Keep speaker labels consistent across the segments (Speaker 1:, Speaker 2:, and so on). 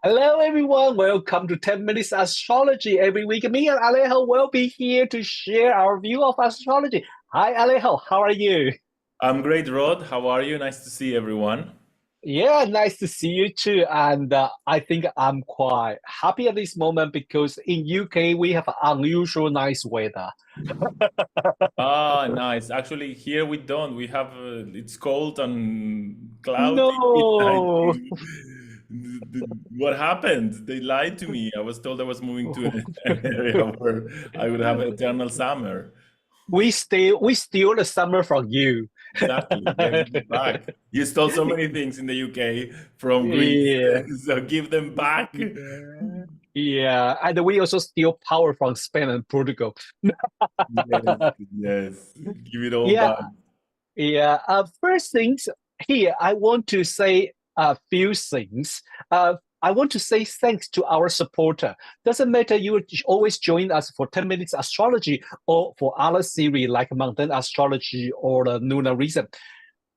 Speaker 1: Hello, everyone. Welcome to 10 Minutes Astrology. Every week, me and Alejo will be here to share our view of astrology. Hi, Alejo. How are you?
Speaker 2: I'm great, Rod. How are you? Nice to see everyone.
Speaker 1: Yeah, nice to see you too. And I think I'm quite happy at this moment because in UK we have unusual nice weather.
Speaker 2: Ah, nice. Actually, here we don't. We have it's cold and cloudy. I
Speaker 1: No,
Speaker 2: think what happened? They lied to me. I was told I was moving to an area where I would have eternal summer.
Speaker 1: we steal the summer from you.
Speaker 2: Exactly. Give it back. You stole so many things in the UK from Greece,
Speaker 1: Yeah.
Speaker 2: so give them back.
Speaker 1: Yeah. Yeah, and we also steal power from Spain and Portugal.
Speaker 2: Yes, yes. Give it all
Speaker 1: Yeah,
Speaker 2: back.
Speaker 1: yeah. First things here, I want to say a few things. I want to say thanks to our supporter. Doesn't matter you always join us for 10 minutes astrology or for other series like mountain astrology or the lunar reason.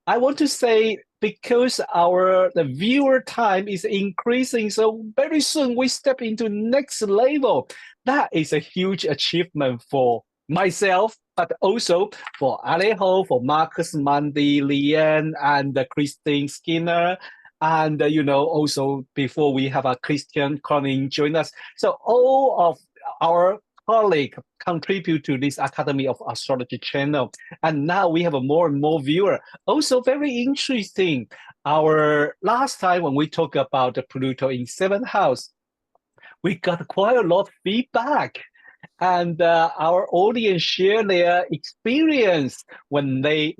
Speaker 1: I want to say because our the viewer time is increasing, so very soon we step into next level. That is a huge achievement for myself, but also for Alejo, for Marcus Mandy, Leanne, and Christine Skinner. And also before we have a Christian Conning join us. So all of our colleagues contribute to this Academy of Astrology channel. And now we have a more and more viewer. Also, very interesting. Our last time when we talked about the Pluto in seventh house, we got quite a lot of feedback, and our audience share their experience when they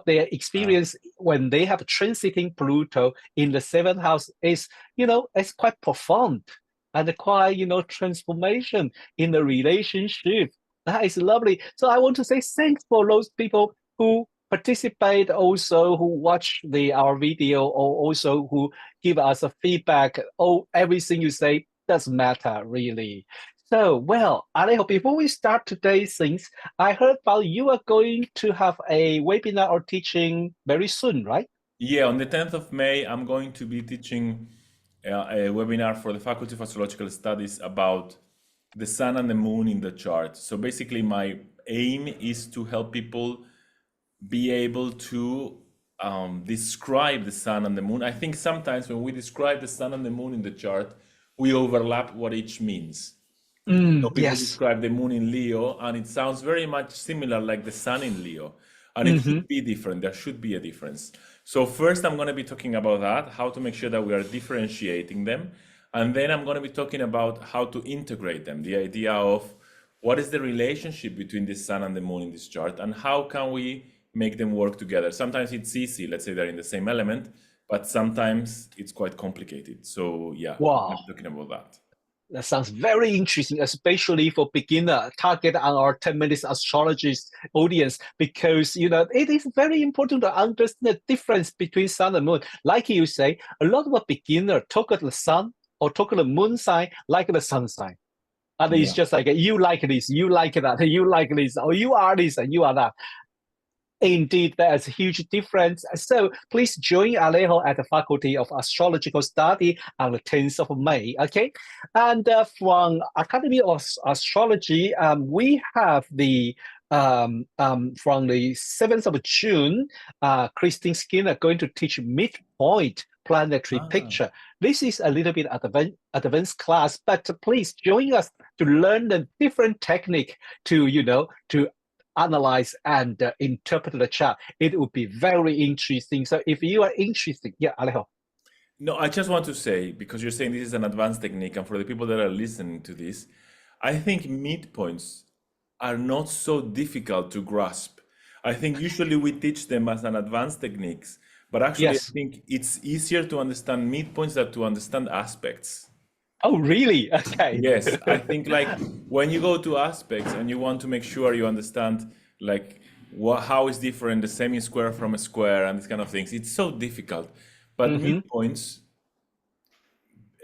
Speaker 1: experience when they have transiting Pluto in the seventh house is it's quite profound and quite transformation in the relationship. That is lovely. So I want to say thanks for those people who participate, also who watch our video, or also who give us a feedback. Oh, everything you say does matter really. So, well, Alejo, before we start today's things, I heard about you are going to have a webinar or teaching very soon, right?
Speaker 2: Yeah, on the 10th of May, I'm going to be teaching a webinar for the Faculty of Astrological Studies about the sun and the moon in the chart. So basically, my aim is to help people be able to describe the sun and the moon. I think sometimes when we describe the sun and the moon in the chart, we overlap what each means. So people
Speaker 1: Yes.
Speaker 2: describe the moon in Leo, and it sounds very much similar like the sun in Leo. And it
Speaker 1: Hmm.
Speaker 2: should be different. There should be a difference. So first, I'm going to be talking about that, how to make sure that we are differentiating them. And then I'm going to be talking about how to integrate them, the idea of what is the relationship between the sun and the moon in this chart, and how can we make them work together. Sometimes it's easy, let's say they're in the same element, but sometimes it's quite complicated. So yeah, I'm going
Speaker 1: Wow.
Speaker 2: to be talking about that.
Speaker 1: That sounds very interesting, especially for beginner target on our 10 minutes astrologist audience, because it is very important to understand the difference between sun and moon. Like you say, a lot of a beginner talk of the sun or talk of the moon sign like the sun sign. And it's
Speaker 2: Yeah.
Speaker 1: just like you like this, you like that, you like this, or you are this and you are that. Indeed, there's a huge difference. So please join Alejo at the Faculty of Astrological Study on the 10th of May. Okay. And from Academy of Astrology, we have from the 7th of June, Christine Skinner going to teach midpoint planetary
Speaker 2: Ah.
Speaker 1: picture. This is a little bit advanced class, but please join us to learn the different technique to analyze and interpret the chart. It would be very interesting. So if you are interested, yeah, Alejo.
Speaker 2: No, I just want to say, because you're saying this is an advanced technique, and for the people that are listening to this, I think midpoints are not so difficult to grasp. I think usually we teach them as an advanced techniques, but actually I
Speaker 1: Yes.
Speaker 2: think it's easier to understand midpoints than to understand aspects.
Speaker 1: Oh, really? Okay.
Speaker 2: Yes, I think like when you go to aspects and you want to make sure you understand like how is different the semi-square from a square and these kind of things, it's so difficult. But
Speaker 1: Hmm.
Speaker 2: midpoints,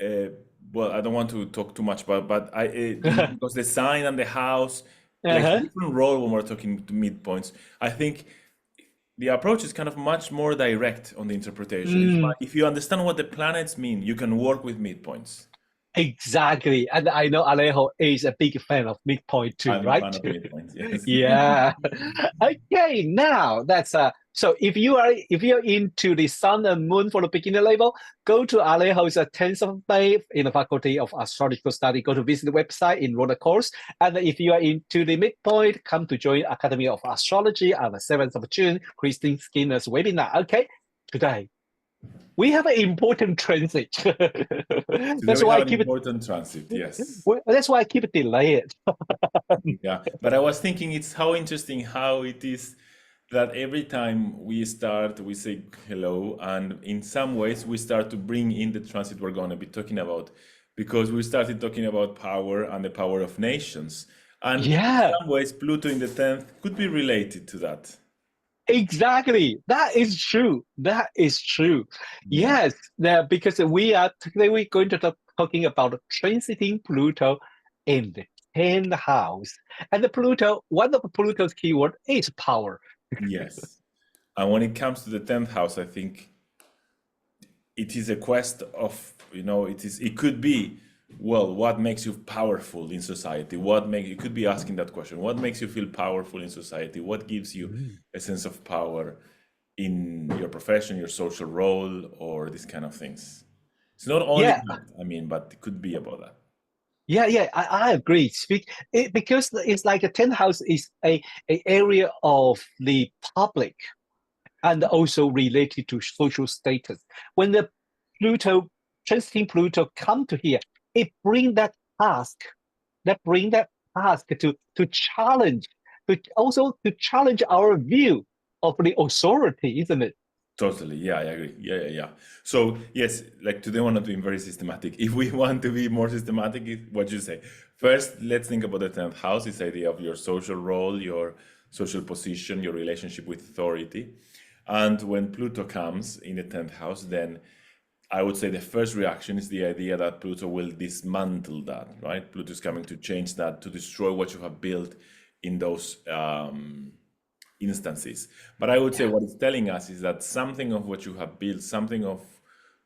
Speaker 2: uh, well, I don't want to talk too much about, but because the sign and the house plays a
Speaker 1: Uh-huh.
Speaker 2: different role when we're talking to midpoints. I think the approach is kind of much more direct on the interpretation.
Speaker 1: Mm,
Speaker 2: If you understand what the planets mean, you can work with midpoints.
Speaker 1: exactly. And I know Alejo is a big fan of midpoint too,
Speaker 2: I'm a
Speaker 1: right?
Speaker 2: fan of midpoints, yes.
Speaker 1: Yeah. Okay, now that's so if you're into the sun and moon for the beginner level, go to Alejo's 10th of May in the Faculty of Astrological Study. Go to visit the website, enroll the course. And if you are into the midpoint, come to join Academy of Astrology on the 7th of June, Christine Skinner's webinar. Okay, today we have an important transit.
Speaker 2: Today
Speaker 1: That's
Speaker 2: we
Speaker 1: why
Speaker 2: have
Speaker 1: I
Speaker 2: an
Speaker 1: keep it.
Speaker 2: important transit, yes.
Speaker 1: That's why I keep it delayed.
Speaker 2: Yeah, but I was thinking it's how interesting how it is that every time we start, we say hello, and in some ways we start to bring in the transit we're going to be talking about, because we started talking about power and the power of nations. And in
Speaker 1: Yeah,
Speaker 2: some ways, Pluto in the 10th could be related to that.
Speaker 1: exactly. That is true. That is true.
Speaker 2: Yeah.
Speaker 1: Yes, because we are today we're going to talking about transiting Pluto in the 10th house. And the Pluto, one of Pluto's keyword is power.
Speaker 2: Yes. And when it comes to the 10th house, I think it is a quest of, it could be, well, what makes you powerful in society? You could be asking that question. What makes you feel powerful in society? What gives you
Speaker 1: Mm.
Speaker 2: a sense of power in your profession, your social role, or these kind of things? It's not only
Speaker 1: Yeah,
Speaker 2: that, but it could be about that.
Speaker 1: yeah, I agree. Because it's like a 10th house is a area of the public and also related to social status. When the Pluto, transiting Pluto come to here, it task, bring that task to challenge, to challenge our view of the authority, isn't it?
Speaker 2: Totally. Yeah, I agree. Yeah. So yes, like today we're not being very systematic. If we want to be more systematic, what you say. First, let's think about the 10th house, this idea of your social role, your social position, your relationship with authority. And when Pluto comes in the 10th house, then I would say the first reaction is the idea that Pluto will dismantle that, right? Pluto is coming to change that, to destroy what you have built in those instances. But I would say what it's telling us is that something of what you have built, something of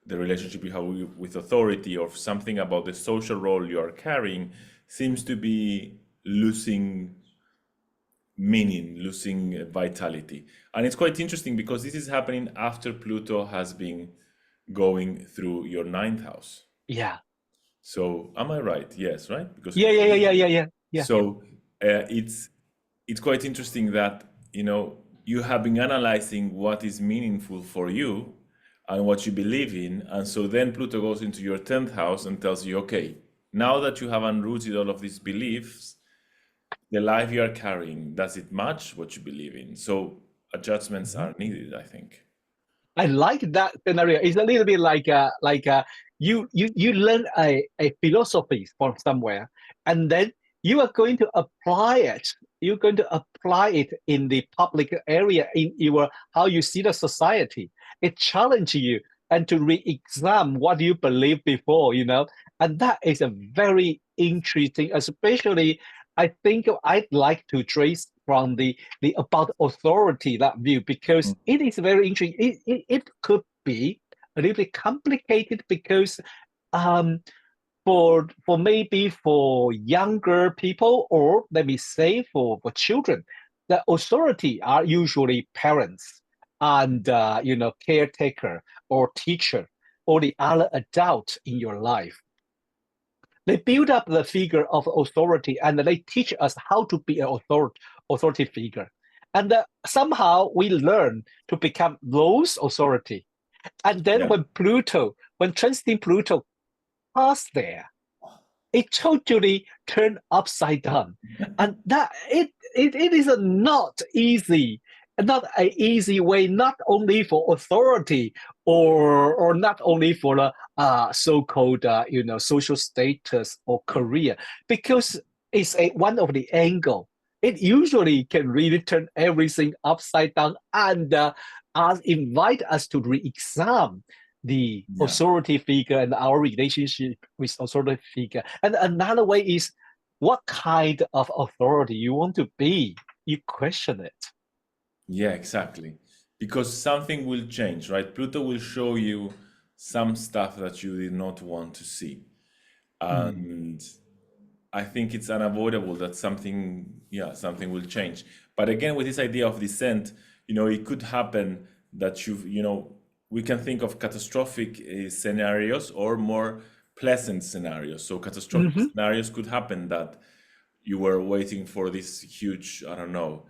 Speaker 2: the relationship you have with authority, or something about the social role you are carrying, seems to be losing meaning, losing vitality. And it's quite interesting because this is happening after Pluto has been going through your ninth house.
Speaker 1: Yeah,
Speaker 2: So am I right? Yes, right? Because
Speaker 1: yeah.
Speaker 2: so it's quite interesting that you have been analyzing what is meaningful for you and what you believe in, and so then Pluto goes into your 10th house and tells you, okay, now that you have unrooted all of these beliefs, the life you are carrying, does it match what you believe in? So adjustments
Speaker 1: Mhm.
Speaker 2: are needed, I think.
Speaker 1: I like that scenario. It's a little bit like you learn a philosophy from somewhere, and then you are going to apply it. You're going to apply it in the public area in your how you see the society. It challenges you and to re-examine what you believe before, and that is a very interesting, especially I think I'd like to trace from the about authority that view because
Speaker 2: Mm.
Speaker 1: it is very interesting. It could be a little bit complicated because um, for maybe for younger people or let me say for children, the authority are usually parents and caretaker or teacher or the other adult in your life. They build up the figure of authority and they teach us how to be an authority figure. And somehow we learn to become those authority. And then
Speaker 2: Yeah.
Speaker 1: when transiting Pluto passed there, it totally turned upside down. And that it is not easy, not an easy way, not only for authority or not only for the so-called social status or career, because it's one of the angle. It usually can really turn everything upside down and invite us to re-examine the
Speaker 2: Yeah.
Speaker 1: authority figure and our relationship with authority figure. And another way is what kind of authority you want to be. You question it.
Speaker 2: Yeah, exactly. because something will change, right? Pluto will show you some stuff that you did not want to see. And I think it's unavoidable that something will change. But again, with this idea of descent, it could happen that we can think of catastrophic scenarios or more pleasant scenarios. So catastrophic scenarios could happen that you were waiting for this huge, I don't know,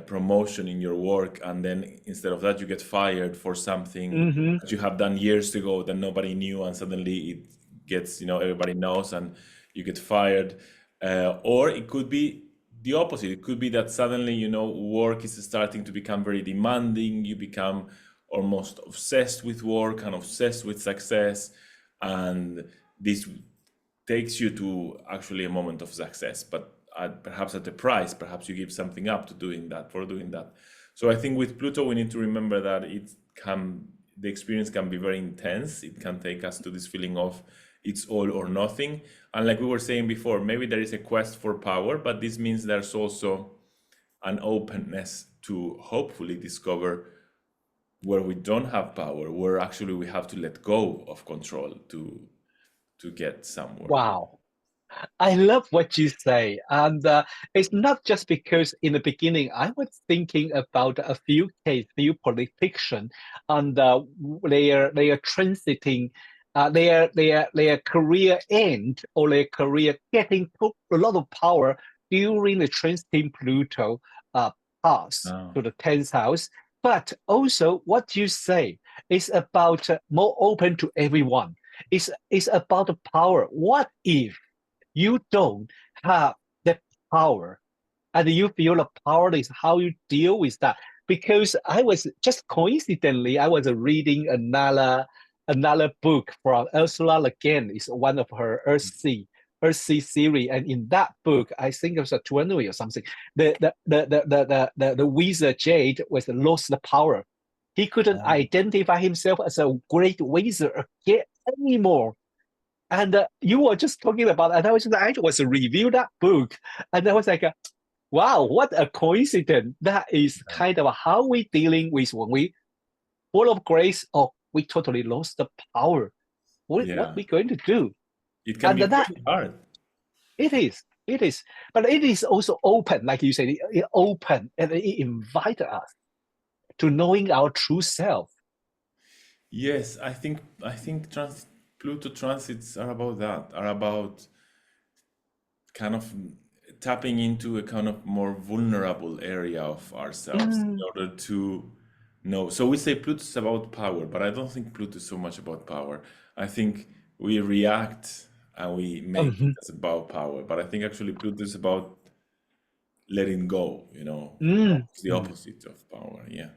Speaker 2: promotion in your work, and then instead of that, you get fired for something that you have done years ago that nobody knew, and suddenly it gets, everybody knows, and you get fired. Or it could be the opposite. It could be that suddenly, work is starting to become very demanding. You become almost obsessed with work and obsessed with success, and this takes you to actually a moment of success, but perhaps at a price. Perhaps you give something up to doing that. So I think with Pluto, we need to remember that the experience can be very intense. It can take us to this feeling of it's all or nothing. And like we were saying before, maybe there is a quest for power, but this means there's also an openness to hopefully discover where we don't have power, where actually we have to let go of control to get somewhere.
Speaker 1: Wow. I love what you say. And it's not just because in the beginning, I was thinking about a few politicians, and they are transiting their career end or their career getting a lot of power during the transiting Pluto pass to the 10th house. But also what you say is about more open to everyone. It's about the power. What if you don't have the power and you feel the power is how you deal with that? Because I was just coincidentally, I was reading another book from Ursula Le Guin. It's one of her Earthsea series, and in that book, I think it was a 20 or something. The wizard Jade was lost the power. He couldn't identify himself as a great wizard again anymore. And you were just talking about, and I was review that book, and I was like, wow, what a coincidence! That is kind of how we dealing with when we full of grace, or we totally lost the power. What we going to do?
Speaker 2: It can be very hard.
Speaker 1: It is, but it is also open, like you said, it open, and it invites us to knowing our true self.
Speaker 2: Yes, I think Pluto transits are about that, are about kind of tapping into a kind of more vulnerable area of ourselves in order to know. So we say Pluto is about power, but I don't think Pluto is so much about power. I think we react and we make it as about power, but I think actually Pluto is about letting go, It's the opposite of power, yeah.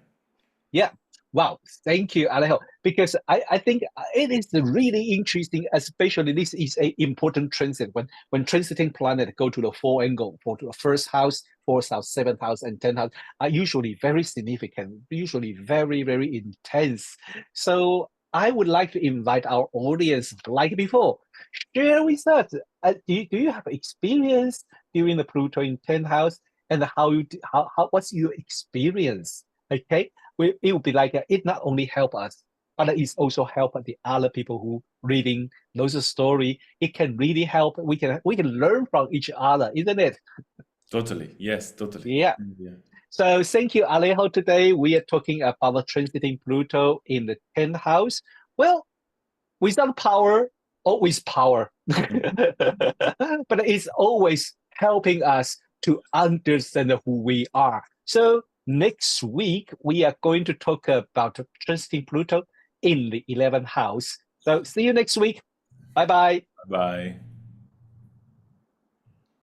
Speaker 1: Yeah. Wow. Thank you, Alejo. Because I think it is really interesting, especially this is an important transit. When transiting planet go to the four angle, for the first house, fourth house, seventh house, and 10th house are usually very significant, usually very, very intense. So I would like to invite our audience, like before, share with us. Do you have experience during the Pluto in 10th house, and what's your experience? Okay, it would be like it not only help us, but it's also help the other people who reading those story. It can really help. We can learn from each other, isn't it?
Speaker 2: Totally. Yes, totally.
Speaker 1: Yeah. So thank you, Alejo. Today we are talking about transiting Pluto in the 10th house. Well, without power, always power. But it's always helping us to understand who we are. So next week, we are going to talk about transiting Pluto in the 11th house. So see you next week. Bye-bye.
Speaker 2: Bye.